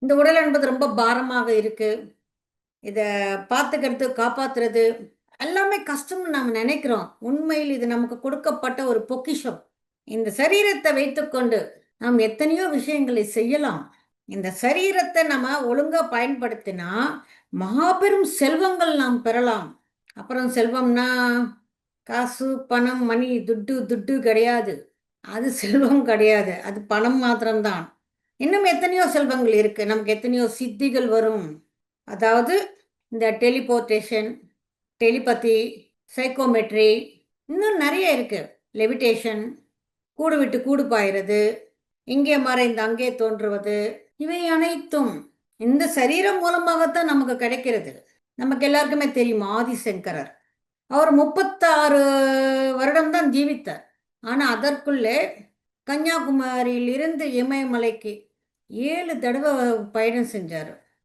இந்த உடல் என்பது ரொம்ப பாரமாக இருக்கு. இத பார்த்துக்கிறது, காப்பாத்துறது எல்லாமே கஷ்டம்னு நாம நினைக்கிறோம். உண்மையில் இது நமக்கு கொடுக்கப்பட்ட ஒரு பொக்கிஷம். இந்த சரீரத்தை வைத்துக்கொண்டு நாம் எத்தனையோ விஷயங்களை செய்யலாம். இந்த சரீரத்தை நம்ம ஒழுங்கா பயன்படுத்தினா, மாபெரும் செல்வங்கள் நாம் பெறலாம். அப்புறம் செல்வம்னா, காசு, பணம், மணி, துட்டு துட்டு கிடையாது. அது செல்வம் கிடையாது. அது பணம் மாத்திரம்தான். இன்னும் எத்தனையோ செல்வங்கள் இருக்கு. நமக்கு எத்தனையோ சித்திகள் வரும். அதாவது இந்த டெலிபோர்டேஷன், டெலிபதி, சைக்கோமெட்ரி, இன்னும் நிறைய இருக்கு. லெவிடேஷன், கூடு விட்டு கூடு பாயிறது, இங்கே மறைந்து அங்கே தோன்றுவது, இவை அனைத்தும் இந்த சரீரம் மூலமாகத்தான் நமக்கு கிடைக்கிறது. நமக்கு எல்லாருக்குமே தெரியும் ஆதிசங்கரர். அவர் 36 வருடம்தான் ஜீவித்தார். ஆனால் அதற்குள்ளே கன்னியாகுமரியிலிருந்து இமயமலைக்கு 7 தடவை பயணம் செஞ்சார்.